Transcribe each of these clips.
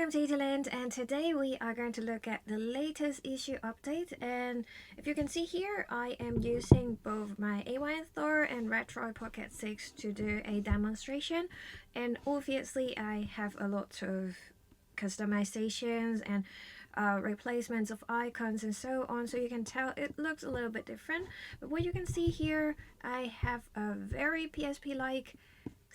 welcome to Italand, and today we are going to look at the latest issue update. And if you can see here, I am using both my A1 Thor and Retroid Pocket 6 to do a demonstration, and obviously I have a lot of customizations and replacements of icons and so on, so you can tell it looks a little bit different. But what you can see here, I have a very PSP-like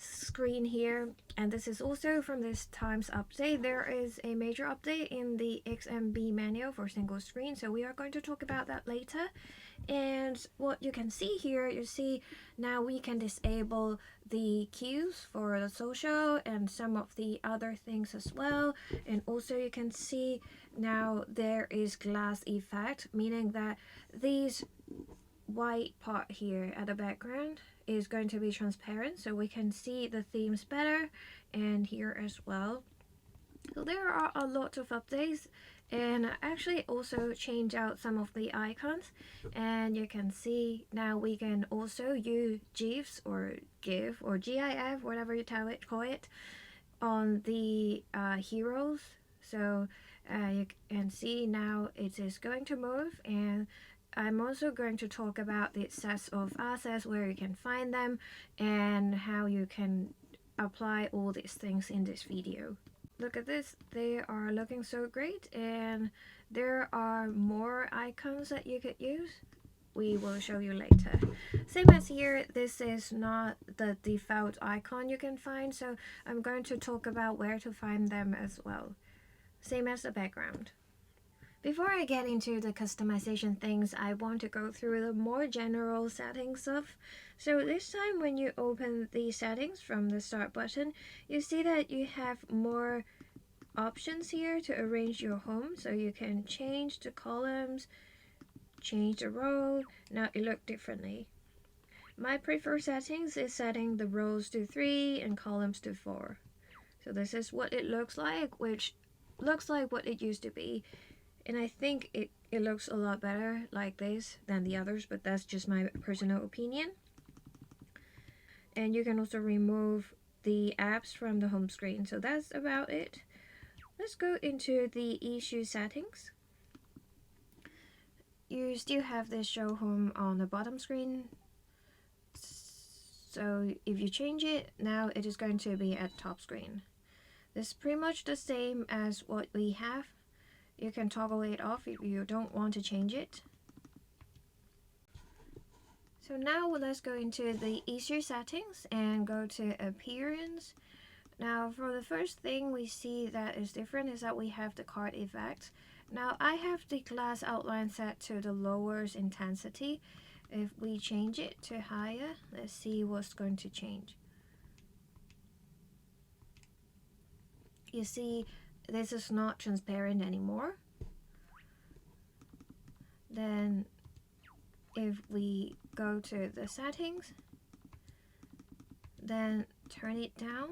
screen here, and this is also from this time's update. There is a major update in the XMB manual for single screen, so we are going to talk about that later. And what you can see here, you see now we can disable the cues for the social and some of the other things as well. And also you can see now there is glass effect, meaning that these white part here at the background is going to be transparent, so we can see the themes better, and here as well. So there are a lot of updates, and I actually also change out some of the icons, and you can see now we can also use GIFs or GIF or GIF, whatever you call it, on the heroes. So you can see now it is going to move, and I'm also going to talk about the sets of assets, where you can find them, and how you can apply all these things in this video. Look at this, they are looking so great, and there are more icons that you could use. We will show you later. Same as here, this is not the default icon you can find, so I'm going to talk about where to find them as well. Same as the background. Before I get into the customization things, I want to go through the more general settings stuff. So this time when you open the settings from the start button, you see that you have more options here to arrange your home. So you can change the columns, change the row. Now it looks differently. My preferred settings is setting the rows to 3 and columns to 4. So this is what it looks like, which looks like what it used to be. And I think it looks a lot better like this than the others, but that's just my personal opinion. And you can also remove the apps from the home screen. So that's about it. Let's go into the iiSU settings. You still have this show home on the bottom screen. So if you change it, now it is going to be at top screen. This is pretty much the same as what we have. You can toggle it off if you don't want to change it. So now let's go into the iiSU settings and go to appearance. Now for the first thing we see that is different is that we have the card effect. Now I have the glass outline set to the lowest intensity. If we change it to higher, let's see what's going to change. You see, this is not transparent anymore. Then if we go to the settings, then turn it down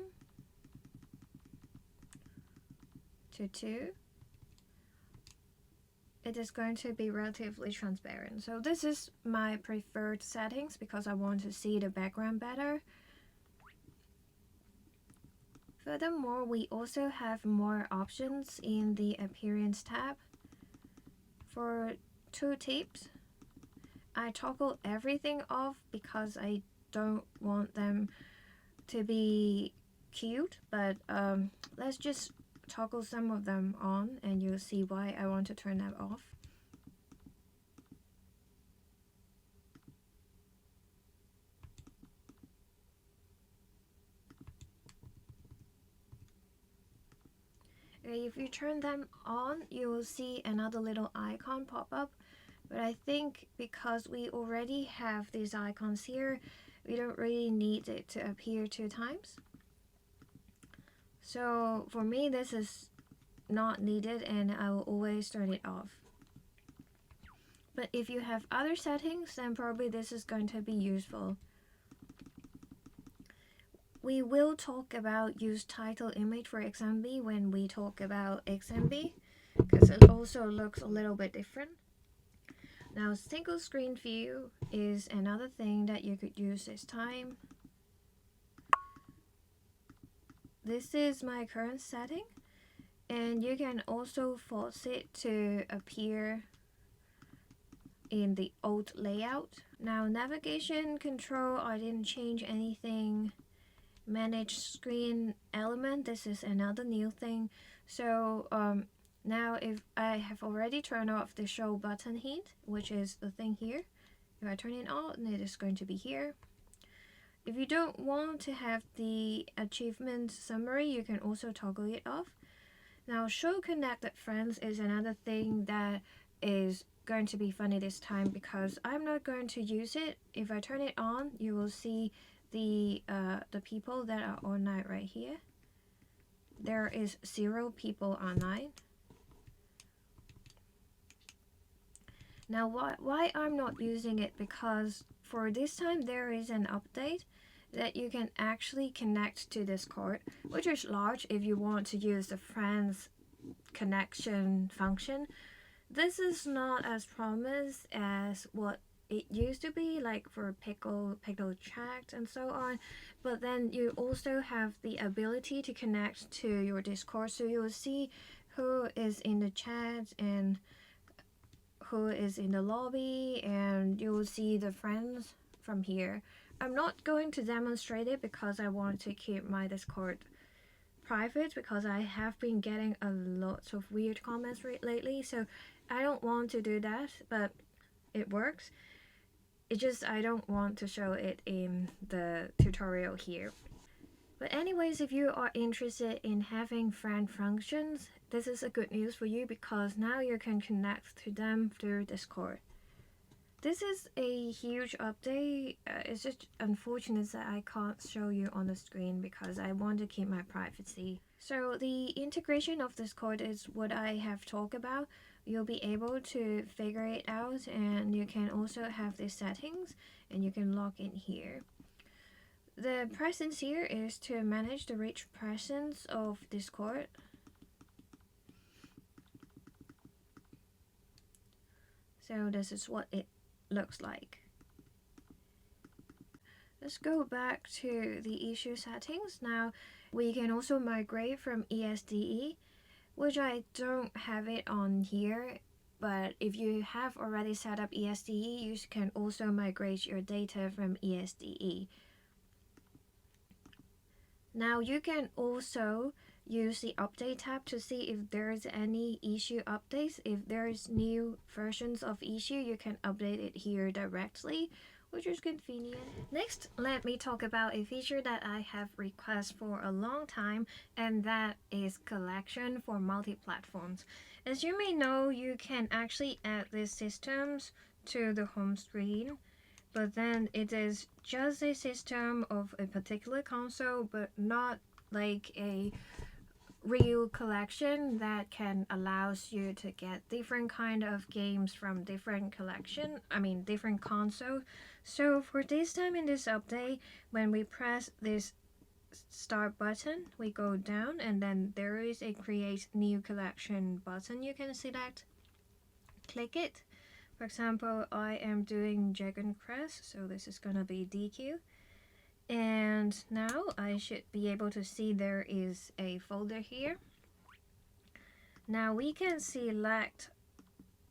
to 2, it is going to be relatively transparent. So this is my preferred settings because I want to see the background better. Furthermore, we also have more options in the appearance tab. For tooltips, I toggle everything off because I don't want them to be cute, but let's just toggle some of them on and you'll see why I want to turn them off. If you turn them on, you will see another little icon pop up, but I think because we already have these icons here, we don't really need it to appear 2 times. So for me, this is not needed and I will always turn it off. But if you have other settings, then probably this is going to be useful. We will talk about use title image for XMB when we talk about XMB, because it also looks a little bit different. Now single screen view is another thing that you could use this time. This is my current setting, And you can also force it to appear in the old layout. Now navigation control, I didn't change anything. Manage screen element, this is another new thing. So now if I have already turned off the show button hint, which is the thing here, if I turn it on, it is going to be here. If you don't want to have the achievement summary, you can also toggle it off. Now show connected friends is another thing that is going to be funny this time because I'm not going to use it. If I turn it on, you will see the people that are online right here. There is 0 people online. Now why I'm not using it, because for this time there is an update that you can actually connect to Discord, which is large if you want to use the friends connection function. This is not as promised as what it used to be, like for Untitled Chapter and so on. But then you also have the ability to connect to your Discord, so you will see who is in the chat and who is in the lobby, and you will see the friends from here. I'm not going to demonstrate it because I want to keep my Discord private, because I have been getting a lot of weird comments lately, so I don't want to do that, but it works. It's just I don't want to show it in the tutorial here. But anyways, if you are interested in having friend functions, this is a good news for you because now you can connect to them through Discord. This is a huge update. It's just unfortunate that I can't show you on the screen because I want to keep my privacy. So the integration of Discord is what I have talked about. You'll be able to figure it out, and you can also have the settings and you can log in here. The presence here is to manage the rich presence of Discord. So this is what it looks like. Let's go back to the iiSU settings. Now we can also migrate from ESDE, which I don't have it on here, but if you have already set up ESDE, you can also migrate your data from ESDE. Now you can also use the update tab to see if there's any iiSU updates. If there's new versions of iiSU, you can update it here directly, which is convenient. Next, let me talk about a feature that I have requested for a long time, and that is collection for multi-platforms. As you may know, you can actually add these systems to the home screen, but then it is just a system of a particular console, but not like a real collection that can allows you to get different kind of games from different different consoles. So for this time in this update, when we press this start button, we go down and then there is a create new collection button you can select. Click it. For example, I am doing Dragon Crest, so this is gonna be DQ. And now I should be able to see there is a folder here. Now we can select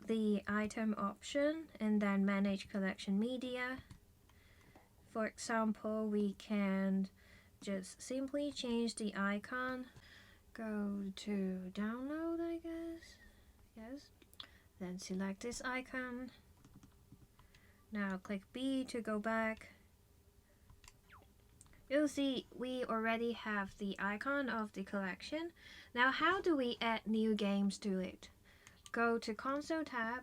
the item option and then manage collection media. For example, we can just simply change the icon, go to download, I guess, yes, then select this icon. Now click B to go back. You'll see we already have the icon of the collection. Now how do we add new games to it? Go to console tab.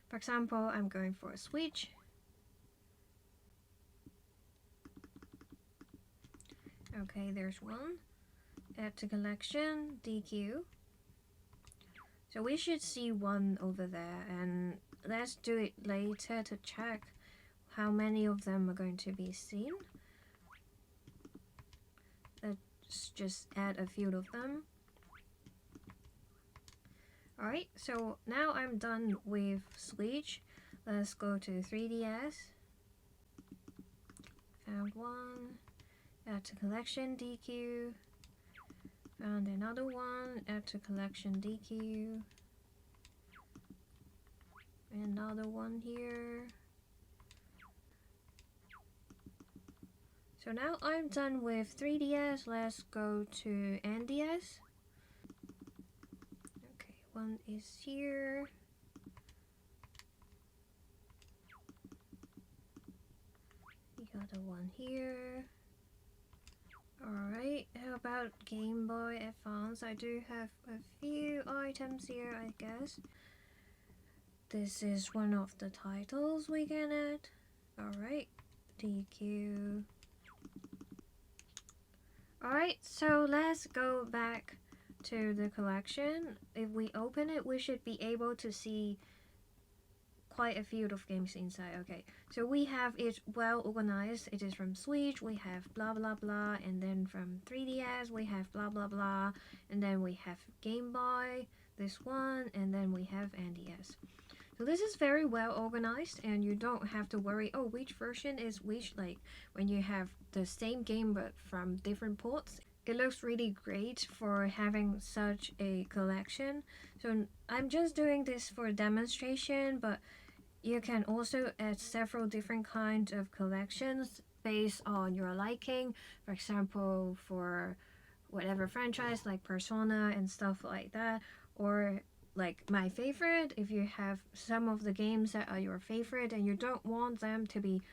For example, I'm going for a Switch. Okay, there's one. Add to collection, DQ. So we should see one over there, and let's do it later to check how many of them are going to be seen. Let's just add a few of them. Alright, so now I'm done with Switch. Let's go to 3DS. Found one. Add to collection, DQ. Found another one, add to collection DQ. Another one here. So now I'm done with 3DS. Let's go to NDS. Okay, one is here. The other one here. Alright, how about Game Boy Advance? I do have a few items here, I guess. This is one of the titles we can add. Alright, DQ. Alright, so let's go back to the collection. If we open it, we should be able to see quite a few of games inside. Okay, so we have it well organized. It is from Switch, we have blah blah blah, and then from 3DS we have blah blah blah, and then we have Game Boy, this one, and then we have NDS. So this is very well organized, and you don't have to worry, oh, which version is which, like when you have the same game but from different ports. It looks really great for having such a collection. So I'm just doing this for demonstration, but you can also add several different kinds of collections based on your liking. For example, for whatever franchise like Persona and stuff like that, or like my favorite, if you have some of the games that are your favorite and you don't want them to be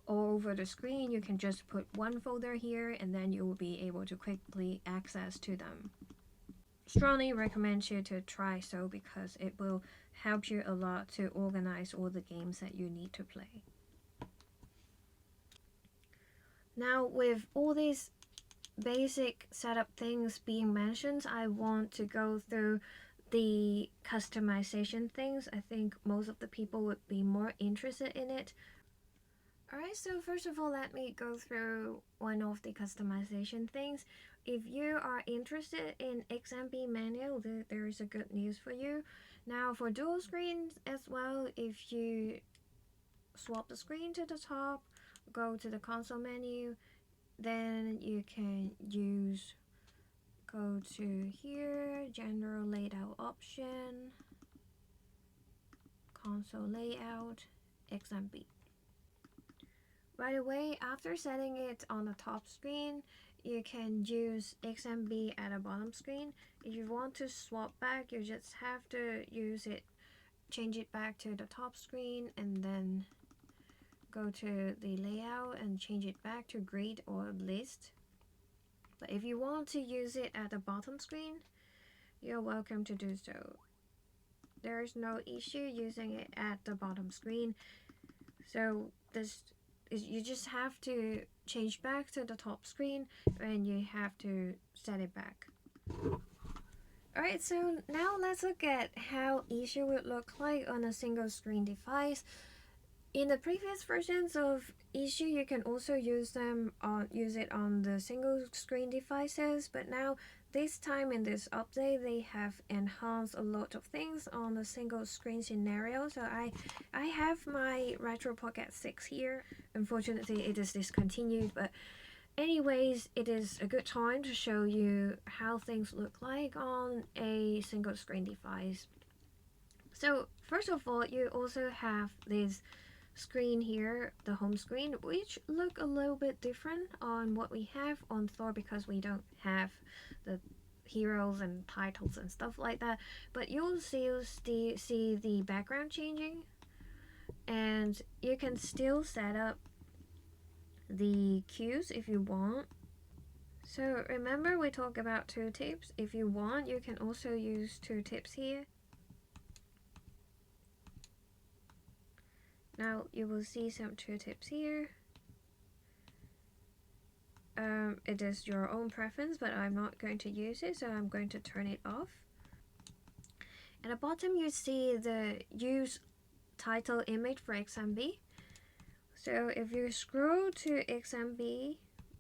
all over the screen, you can just put one folder here and then you will be able to quickly access to them. Strongly recommend you to try so, because it will help you a lot to organize all the games that you need to play. Now, with all these basic setup things being mentioned, I want to go through the customization things. I think most of the people would be more interested in it. Alright, so first of all, let me go through one of the customization things. If you are interested in XMB manual, there is a good news for you. Now for dual screens as well, if you swap the screen to the top, go to the console menu, then you can go to here, general layout option, console layout, XMB. By the way, after setting it on the top screen, you can use XMB at the bottom screen. If you want to swap back, you just have to change it back to the top screen, and then go to the layout and change it back to grid or list. But if you want to use it at the bottom screen, you're welcome to do so. There is no issue using it at the bottom screen. So you just have to change back to the top screen and you have to set it back. Alright, so now let's look at how iiSU would look like on a single screen device. In the previous versions of iiSU, you can also use it on the single screen devices, but now this time in this update they have enhanced a lot of things on the single screen scenario. So I have my Retro Pocket 6 here. Unfortunately it is discontinued, but anyways, it is a good time to show you how things look like on a single screen device. So first of all, you also have this screen here, the home screen, which look a little bit different on what we have on Thor, because we don't have the heroes and titles and stuff like that, but you'll see the background changing, and you can still set up the cues if you want. So remember, we talked about tooltips. If you want, you can also use tooltips here. Now you will see some tooltips here. It is your own preference, but I'm not going to use it, so I'm going to turn it off. At the bottom you see the use title image for XMB. So if you scroll to XMB,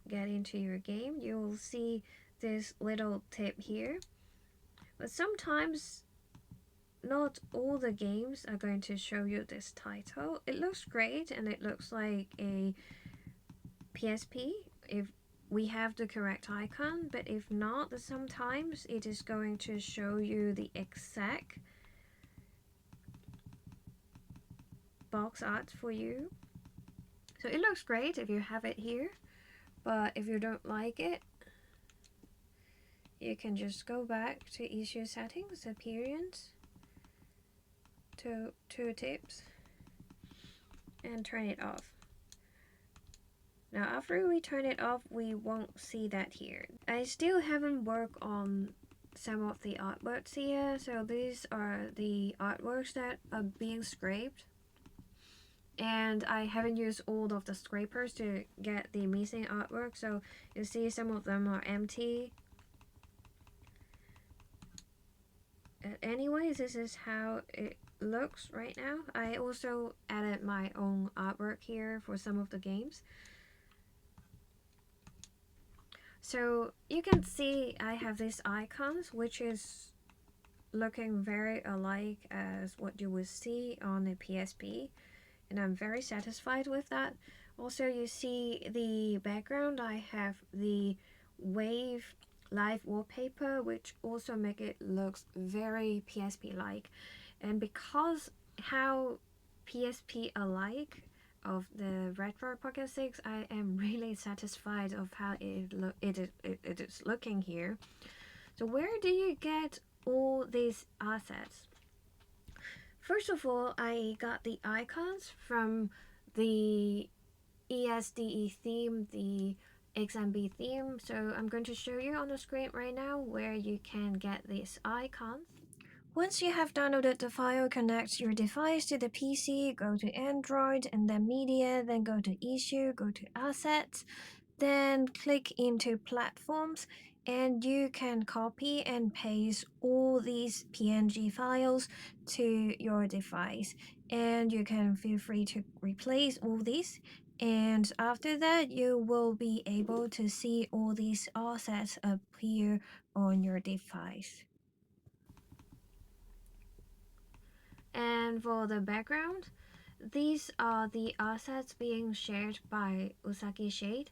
get into your game, you will see this little tip here. But sometimes not all the games are going to show you this title. It looks great and it looks like a PSP we have the correct icon, but if not, sometimes it is going to show you the exact box art for you. So it looks great if you have it here, but if you don't like it, you can just go back to iiSU settings, appearance, to tooltips, and turn it off. Now after we turn it off, we won't see that here. I still haven't worked on some of the artworks here, so these are the artworks that are being scraped. And I haven't used all of the scrapers to get the missing artwork, so you see some of them are empty. Anyways, this is how it looks right now. I also added my own artwork here for some of the games. So you can see I have these icons, which is looking very alike as what you would see on a PSP, and I'm very satisfied with that. Also, you see the background, I have the wave live wallpaper, which also make it looks very PSP-like. And because how PSP alike of the Retro Pocket 6, I am really satisfied of how it is looking here. So where do you get all these assets? First of all, I got the icons from the ESDE theme, the XMB theme. So I'm going to show you on the screen right now where you can get these icons. Once you have downloaded the file, connect your device to the PC, go to Android and then Media, then go to iiSU, go to Assets, then click into Platforms, and you can copy and paste all these PNG files to your device. And you can feel free to replace all these. And after that, you will be able to see all these assets appear on your device. And for the background, these are the assets being shared by UsagiShade,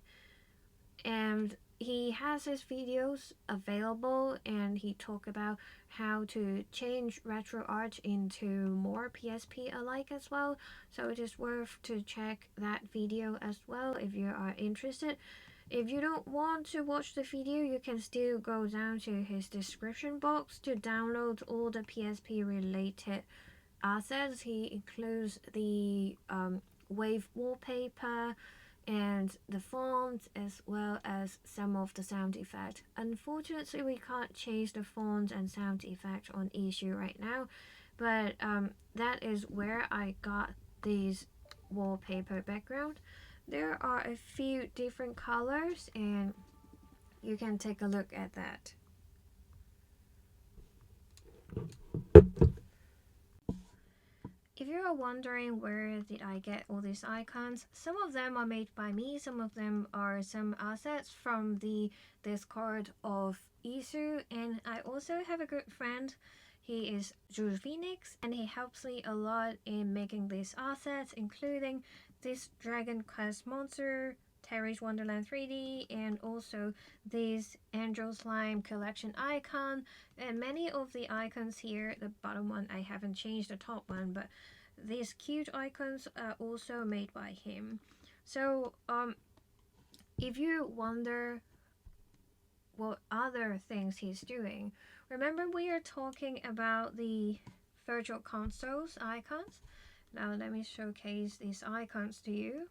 and he has his videos available, and he talk about how to change retro art into more PSP alike as well. So it is worth to check that video as well if you are interested. If you don't want to watch the video, you can still go down to his description box to download all the PSP related assets. He includes the wave wallpaper and the fonts, as well as some of the sound effects. Unfortunately, we can't change the fonts and sound effects on iiSU right now, but that is where I got these wallpaper background. There are a few different colors, and you can take a look at that. If you are wondering where did I get all these icons, some of them are made by me, some of them are some assets from the Discord of iiSU, and I also have a good friend. He is Jules Phoenix, and he helps me a lot in making these assets, including this Dragon Quest monster, Terry's Wonderland 3D, and also this Angel Slime collection icon. And many of the icons here, the bottom one I haven't changed, the top one, but these cute icons are also made by him. So if you wonder what other things he's doing, remember we are talking about the virtual consoles icons. Now let me showcase these icons to you.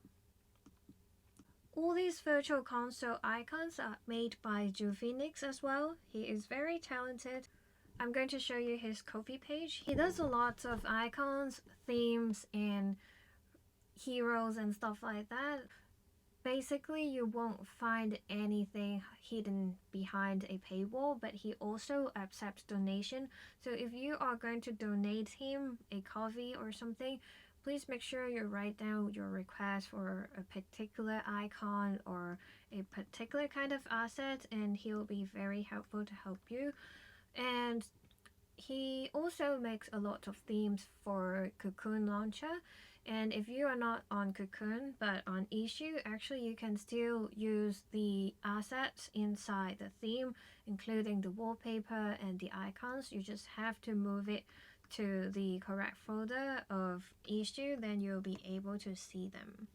All these virtual console icons are made by Jules Phoenix as well. He is very talented. I'm going to show you his Ko-fi page. He does a lot of icons, themes, and heroes and stuff like that. Basically, you won't find anything hidden behind a paywall, but he also accepts donation. So if you are going to donate him a coffee or something, please make sure you write down your request for a particular icon or a particular kind of asset, and he'll be very helpful to help you. And he also makes a lot of themes for Cocoon Launcher. And if you are not on Cocoon but on iiSU, actually you can still use the assets inside the theme, including the wallpaper and the icons. You just have to move it to the correct folder of iiSU, then you'll be able to see them.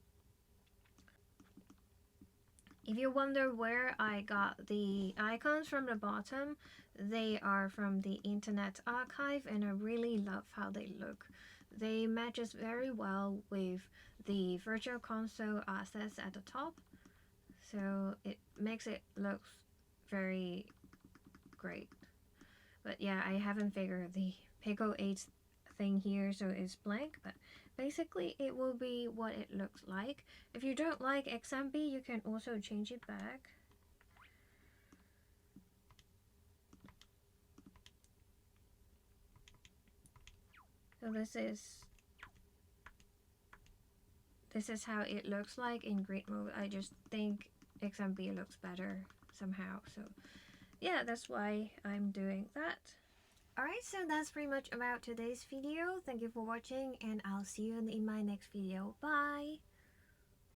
If you wonder where I got the icons from the bottom, they are from the Internet Archive, and I really love how they look. They matches very well with the Virtual Console assets at the top, so it makes it look very great. But yeah, I haven't figured the Pickle 8 thing here, so it's blank, but basically it will be what it looks like. If you don't like XMB, you can also change it back. So this is how it looks like in grid mode. I just think XMB looks better somehow, so yeah, that's why I'm doing that. Alright, so that's pretty much about today's video. Thank you for watching, and I'll see you in my next video. Bye!